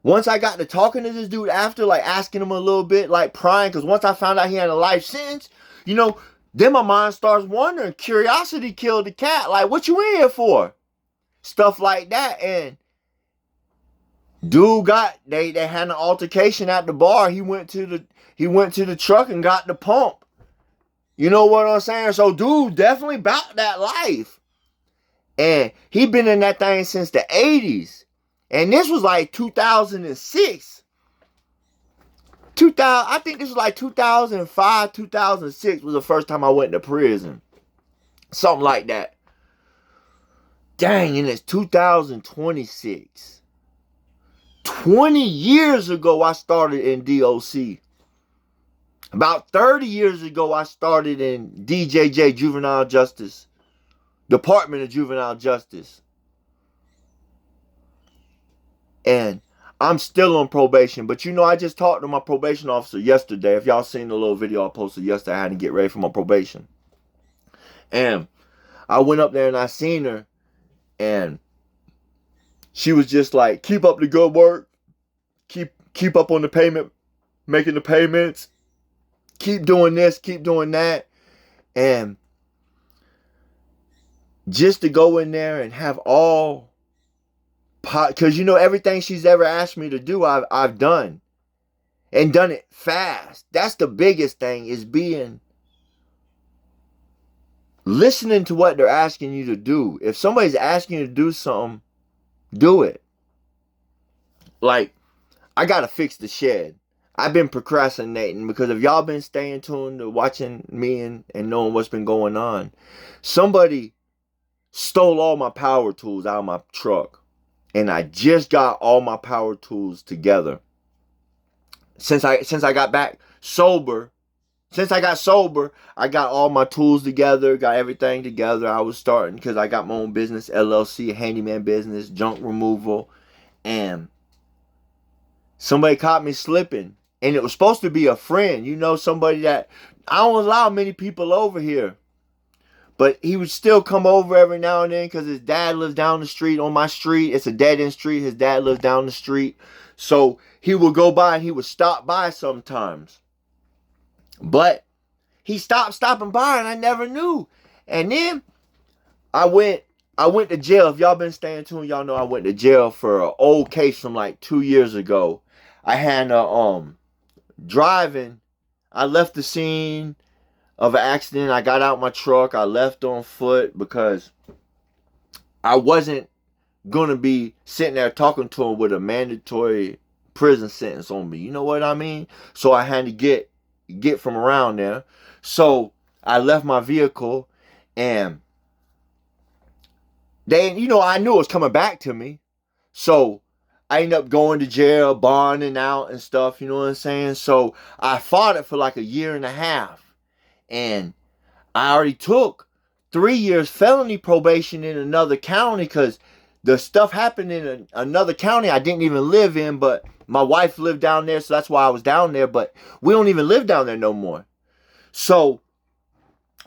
once I got to talking to this dude after, like asking him a little bit, like prying, because once I found out he had a life sentence, you know, then my mind starts wondering. Curiosity killed the cat. Like, what you in here for? Stuff like that. And dude they had an altercation at the bar. He went to the truck and got the pump. You know what I'm saying? So dude definitely about that life. And he been in that thing since the 80s. And this was like 2006. I think this was like 2005, 2006 was the first time I went to prison. Something like that. Dang, and it's 2026. 20 years ago, I started in DOC. About 30 years ago, I started in DJJ, Juvenile Justice. Department of Juvenile Justice. And I'm still on probation. But you know, I just talked to my probation officer yesterday. If y'all seen the little video I posted yesterday, I had to get ready for my probation. And I went up there and I seen her. And she was just like, keep up the good work. Keep up on the payment. Making the payments. Keep doing this. Keep doing that. And just to go in there and have all, because you know everything she's ever asked me to do, I've done, and done it fast. That's the biggest thing, is listening to what they're asking you to do. If somebody's asking you to do something, do it. Like, I gotta fix the shed. I've been procrastinating because if y'all been staying tuned to watching me and knowing what's been going on, somebody stole all my power tools out of my truck. And I just got all my power tools together. Since I got back sober, I got all my tools together, got everything together. I was starting, because I got my own business, LLC, handyman business, junk removal. And somebody caught me slipping. And it was supposed to be a friend, you know, somebody that, I don't allow many people over here. But he would still come over every now and then because his dad lives down the street on my street. It's a dead-end street. His dad lives down the street. So he would go by and he would stop by sometimes. But he stopped stopping by and I never knew. And then I went to jail. If y'all been staying tuned, y'all know I went to jail for an old case from like 2 years ago. I had driving. I left the scene of an accident. I got out my truck. I left on foot because I wasn't gonna be sitting there talking to him with a mandatory prison sentence on me. You know what I mean? So I had to get from around there. So I left my vehicle, and they, you know, I knew it was coming back to me. So I ended up going to jail, bonding out and stuff. You know what I'm saying? So I fought it for like 1.5 years. And I already took 3 years felony probation in another county because the stuff happened in another county I didn't even live in, but my wife lived down there, so that's why I was down there. But we don't even live down there no more. So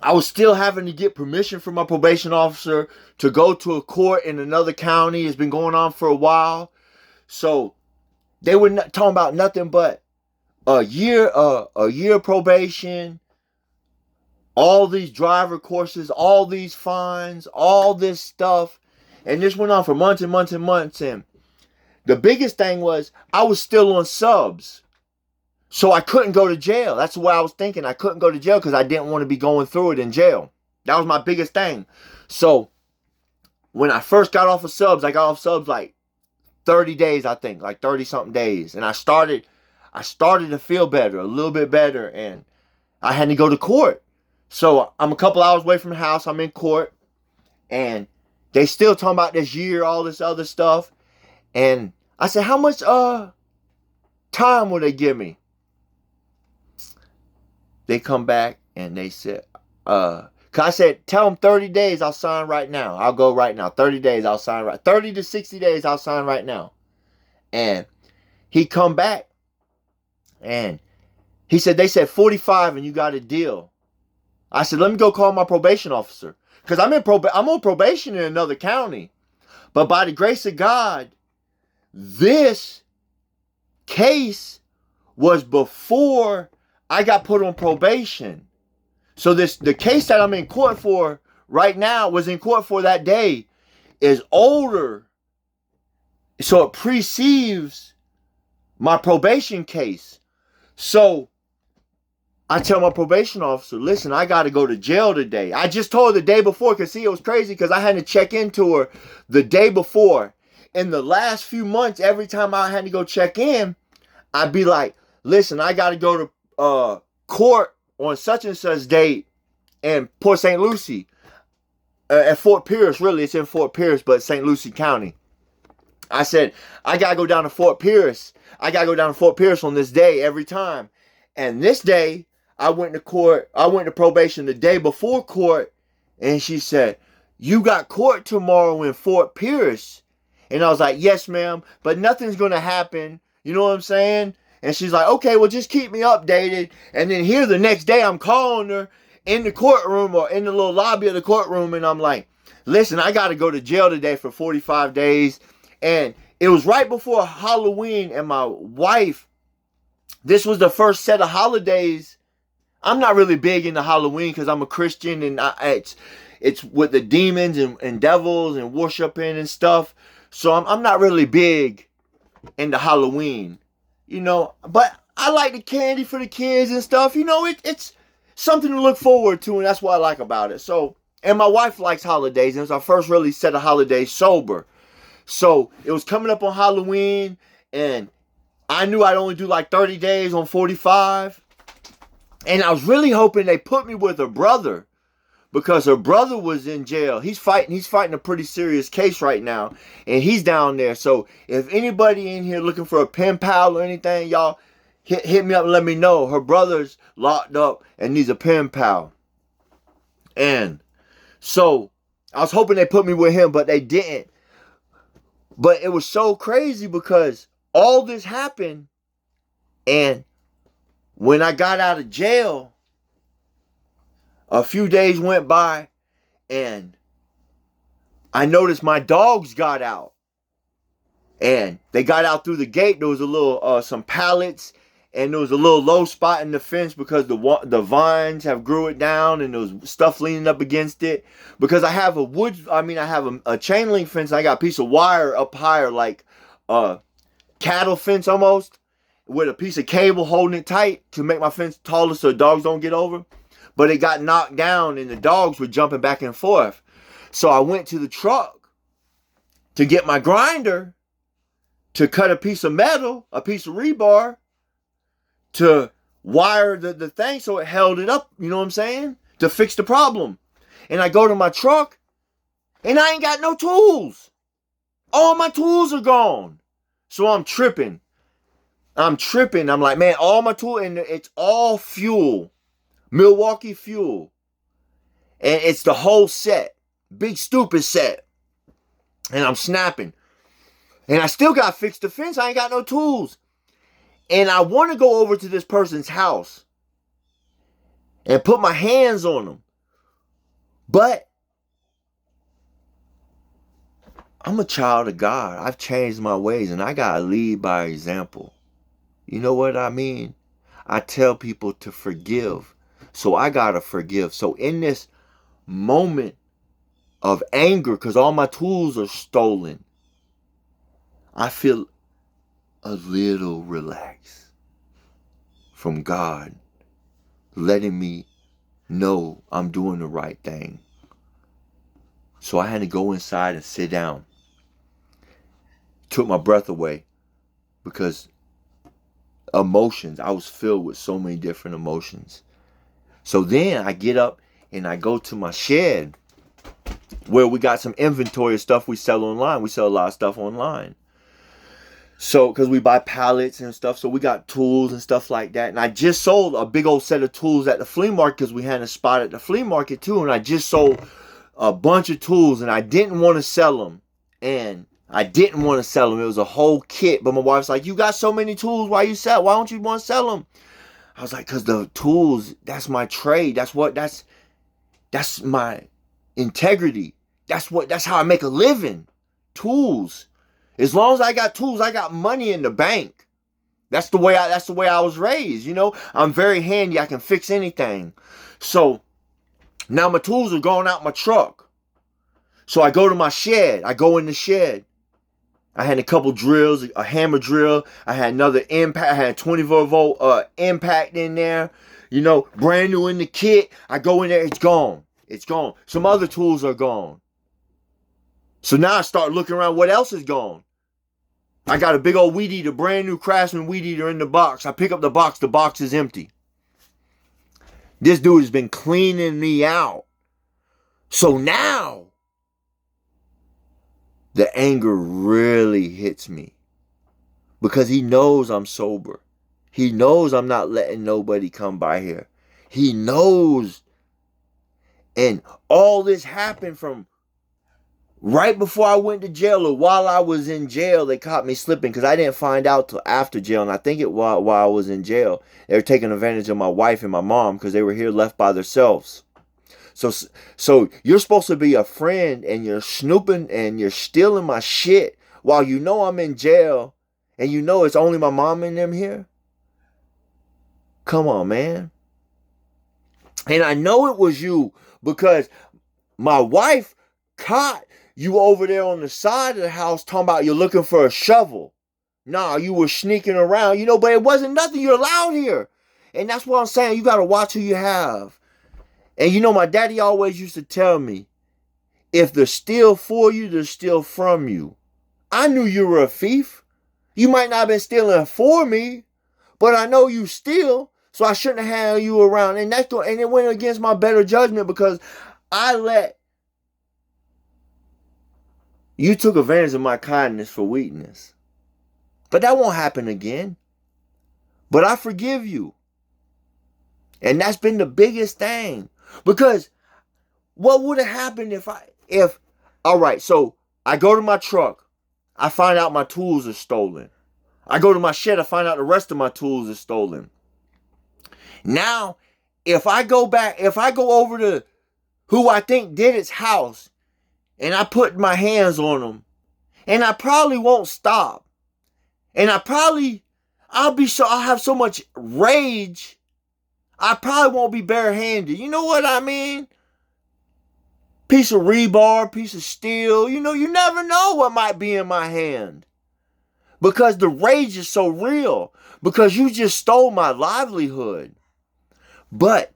I was still having to get permission from my probation officer to go to a court in another county. It's been going on for a while. So they were not talking about nothing but a year probation, all these driver courses, all these fines, all this stuff. And this went on for months and months and months. And the biggest thing was I was still on subs. So I couldn't go to jail. That's what I was thinking. I couldn't go to jail because I didn't want to be going through it in jail. That was my biggest thing. So when I first got off of subs, I got off subs like 30 days, I think, like 30 something days. And I started to feel better, a little bit better. And I had to go to court. So I'm a couple hours away from the house. I'm in court. And they still talking about this year, all this other stuff. And I said, how much time will they give me? They come back and they said, cause I said, tell them 30 days, I'll sign right now. I'll go right now. 30 days, I'll sign right. 30 to 60 days, I'll sign right now. And he come back and he said, they said 45 and you got a deal. I said, let me go call my probation officer. Cause I'm on probation in another county. But by the grace of God, this case was before I got put on probation. So the case that I'm in court for right now, was in court for that day, is older. So it precedes my probation case. So I tell my probation officer, listen, I got to go to jail today. I just told her the day before, because see, it was crazy because I had to check into her the day before. In the last few months, every time I had to go check in, I'd be like, listen, I got to go to court on such and such date in Port St. Lucie. At Fort Pierce, really, it's in Fort Pierce, but St. Lucie County. I said, I got to go down to Fort Pierce. I got to go down to Fort Pierce on this day every time. And this day, I went to court. I went to probation the day before court. And she said, you got court tomorrow in Fort Pierce. And I was like, yes, ma'am, but nothing's going to happen. You know what I'm saying? And she's like, okay, well, just keep me updated. And then here the next day, I'm calling her in the courtroom or in the little lobby of the courtroom. And I'm like, listen, I got to go to jail today for 45 days. And it was right before Halloween. And my wife, this was the first set of holidays. I'm not really big into Halloween because I'm a Christian. And it's with the demons and devils and worshiping and stuff. So I'm not really big into Halloween. You know, but I like the candy for the kids and stuff. You know, it's something to look forward to, and that's what I like about it. So, and my wife likes holidays, and it was our first really set of holidays sober. So, it was coming up on Halloween, and I knew I'd only do like 30 days on 45. And I was really hoping they put me with her brother, because her brother was in jail. He's fighting a pretty serious case right now. And he's down there. So if anybody in here looking for a pen pal or anything, y'all hit me up and let me know. Her brother's locked up and needs a pen pal. And so I was hoping they put me with him, but they didn't. But it was so crazy because all this happened. And when I got out of jail, a few days went by and I noticed my dogs got out. And they got out through the gate. There was a little, some pallets, and there was a little low spot in the fence because the vines have grew it down and there was stuff leaning up against it. Because I have a chain link fence. I got a piece of wire up higher, like a cattle fence almost, with a piece of cable holding it tight to make my fence taller so the dogs don't get over. But it got knocked down and the dogs were jumping back and forth. So I went to the truck to get my grinder to cut a piece of metal, a piece of rebar, to wire the thing so it held it up, you know what I'm saying? To fix the problem. And I go to my truck and I ain't got no tools. All my tools are gone. So I'm tripping. I'm like, man, all my tools, and it's all fuel. Milwaukee Fuel. And it's the whole set. Big stupid set. And I'm snapping. And I still got to fix the fence. I ain't got no tools. And I want to go over to this person's house and put my hands on them. But I'm a child of God. I've changed my ways and I got to lead by example. You know what I mean? I tell people to forgive. So I got to forgive. So in this moment of anger, because all my tools are stolen, I feel a little relaxed from God letting me know I'm doing the right thing. So I had to go inside and sit down. Took my breath away because emotions, I was filled with so many different emotions. So then I get up and I go to my shed where we got some inventory of stuff we sell online. We sell a lot of stuff online. So, because we buy pallets and stuff, so we got tools and stuff like that. And I just sold a big old set of tools at the flea market because we had a spot at the flea market too. And I just sold a bunch of tools and I didn't want to sell them. And I didn't want to sell them. It was a whole kit. But my wife's like, you got so many tools. Why don't you want to sell them? I was like, because the tools, that's my trade. That's my integrity. That's how I make a living. Tools. As long as I got tools, I got money in the bank. That's the way I was raised, you know. I'm very handy. I can fix anything. So now my tools are going out my truck. So I go to my shed. I go in the shed. I had a couple drills, a hammer drill. I had another impact. I had a 24-volt impact in there. You know, brand new in the kit. I go in there. It's gone. It's gone. Some other tools are gone. So now I start looking around. What else is gone? I got a big old weed eater, brand new Craftsman weed eater in the box. I pick up the box. The box is empty. This dude has been cleaning me out. So now the anger really hits me because he knows I'm sober. He knows I'm not letting nobody come by here. He knows. And all this happened from right before I went to jail, or while I was in jail. They caught me slipping because I didn't find out till after jail. And I think it while I was in jail, they were taking advantage of my wife and my mom because they were here left by themselves. So you're supposed to be a friend and you're snooping and you're stealing my shit while you know I'm in jail and you know it's only my mom and them here? Come on, man. And I know it was you because my wife caught you over there on the side of the house talking about you're looking for a shovel. Nah, you were sneaking around, you know, but it wasn't nothing. You're allowed here. And that's what I'm saying. You got to watch who you have. And you know, my daddy always used to tell me, if they're steal for you, they're steal from you. I knew you were a thief. You might not have been stealing for me, but I know you steal, so I shouldn't have had you around. And it went against my better judgment because you took advantage of my kindness for weakness. But that won't happen again. But I forgive you. And that's been the biggest thing. Because what would have happened all right, so I go to my truck. I find out my tools are stolen. I go to my shed. I find out the rest of my tools are stolen. Now, if I go over to who I think did its house, and I put my hands on them, and I probably won't stop. And I'll have so much rage, I probably won't be barehanded. You know what I mean? Piece of rebar, piece of steel. You know, you never know what might be in my hand. Because the rage is so real. Because you just stole my livelihood. But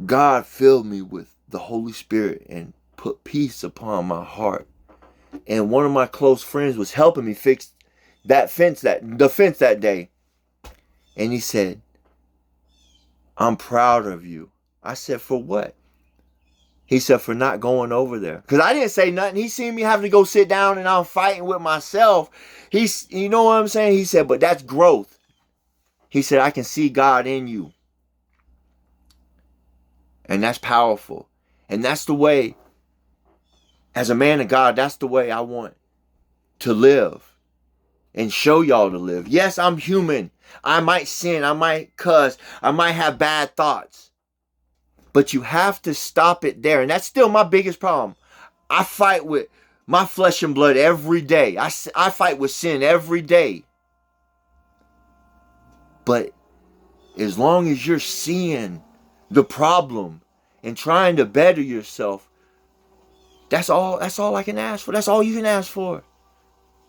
God filled me with the Holy Spirit and put peace upon my heart. And one of my close friends was helping me fix the fence that day. And he said, I'm proud of you. I said, for what? He said, for not going over there. Because I didn't say nothing. He seen me having to go sit down and I'm fighting with myself. You know what I'm saying? He said, but that's growth. He said, I can see God in you. And that's powerful. And that's the way, as a man of God, that's the way I want to live. And show y'all to live. Yes, I'm human. I might sin. I might cuss. I might have bad thoughts. But you have to stop it there. And that's still my biggest problem. I fight with my flesh and blood every day. I fight with sin every day. But as long as you're seeing the problem and trying to better yourself, that's all I can ask for. That's all you can ask for.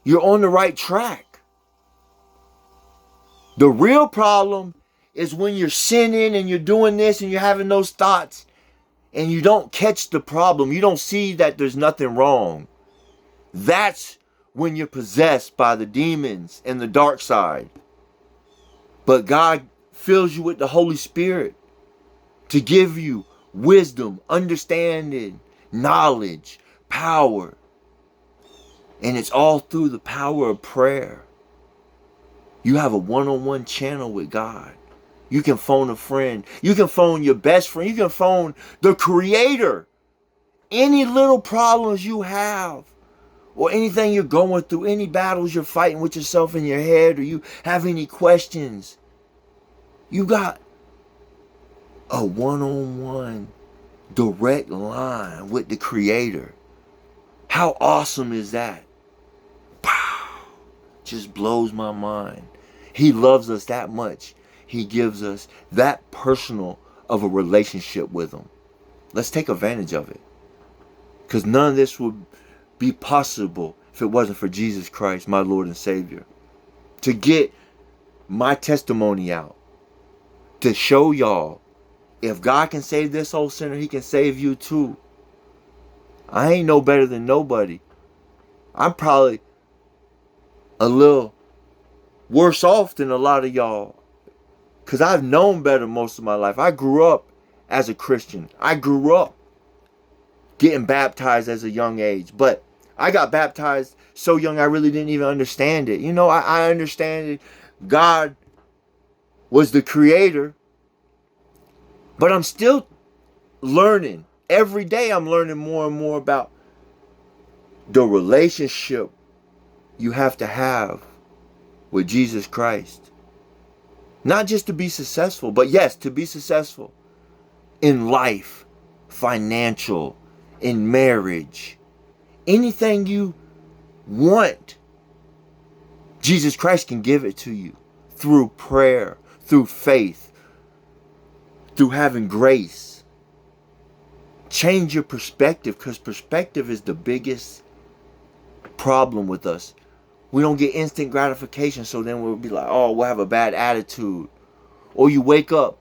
You're on the right track. The real problem is when you're sinning and you're doing this and you're having those thoughts and you don't catch the problem. You don't see that there's nothing wrong. That's when you're possessed by the demons and the dark side. But God fills you with the Holy Spirit to give you wisdom, understanding, knowledge, power. And it's all through the power of prayer. You have a one-on-one channel with God. You can phone a friend. You can phone your best friend. You can phone the Creator. Any little problems you have, or anything you're going through, any battles you're fighting with yourself in your head, or you have any questions, you got a one-on-one direct line with the Creator. How awesome is that? Wow. Just blows my mind. He loves us that much. He gives us that personal of a relationship with Him. Let's take advantage of it. Because none of this would be possible if it wasn't for Jesus Christ, my Lord and Savior. To get my testimony out. To show y'all, if God can save this old sinner, He can save you too. I ain't no better than nobody. I'm probably a little worse off than a lot of y'all. Because I've known better most of my life. I grew up as a Christian. I grew up getting baptized as a young age. But I got baptized so young I really didn't even understand it. You know, I understand it. God was the Creator. But I'm still learning. Every day I'm learning more and more about the relationship you have to have with Jesus Christ. Not just to be successful, but yes, to be successful in life, financial, in marriage. Anything you want, Jesus Christ can give it to you through prayer, through faith, through having grace. Change your perspective, because perspective is the biggest problem with us. We don't get instant gratification, so then we'll be like, oh, we'll have a bad attitude. Or you wake up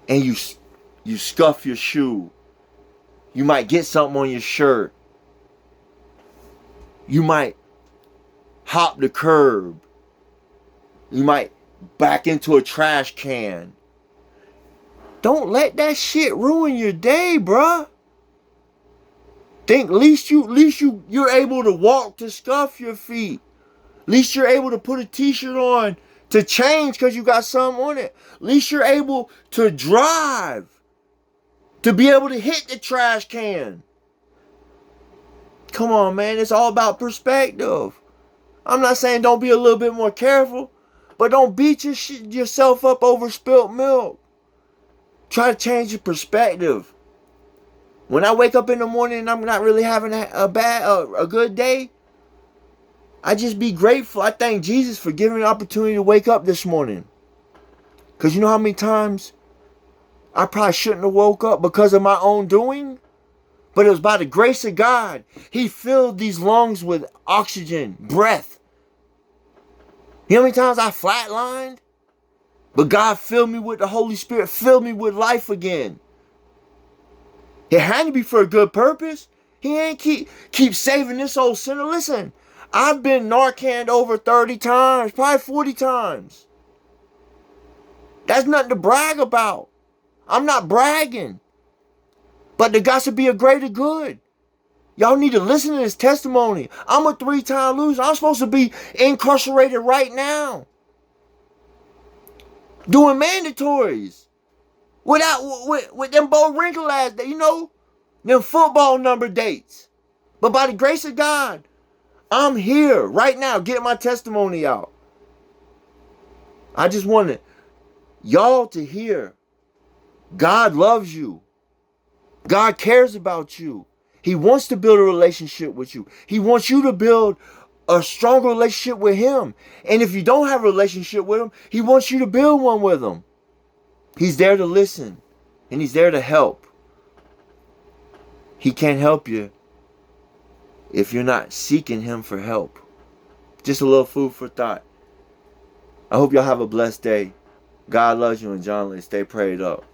and you scuff your shoe. You might get something on your shirt. You might hop the curb. You might back into a trash can. Don't let that shit ruin your day, bruh. Think at least you're able to walk to scuff your feet. At least you're able to put a t-shirt on to change because you got something on it. At least you're able to drive to be able to hit the trash can. Come on, man. It's all about perspective. I'm not saying don't be a little bit more careful, but don't beat yourself up over spilt milk. Try to change your perspective. When I wake up in the morning and I'm not really having a good day, I just be grateful. I thank Jesus for giving me the opportunity to wake up this morning. Because you know how many times I probably shouldn't have woke up because of my own doing? But it was by the grace of God. He filled these lungs with oxygen, breath. You know how many times I flatlined? But God filled me with the Holy Spirit, filled me with life again. It had to be for a good purpose. He ain't keep saving this old sinner. Listen, I've been Narcaned over 30 times, probably 40 times. That's nothing to brag about. I'm not bragging. But the gospel be a greater good. Y'all need to listen to this testimony. I'm a 3-time loser. I'm supposed to be incarcerated right now. Doing mandatories. With them Bo Wrinkle ass, you know, them football number dates. But by the grace of God, I'm here right now getting my testimony out. I just wanted y'all to hear God loves you. God cares about you. He wants to build a relationship with you. He wants you to build a stronger relationship with him. And if you don't have a relationship with him, he wants you to build one with him. He's there to listen, and he's there to help. He can't help you if you're not seeking him for help. Just a little food for thought. I hope y'all have a blessed day. God loves you, and John Lee, stay prayed up.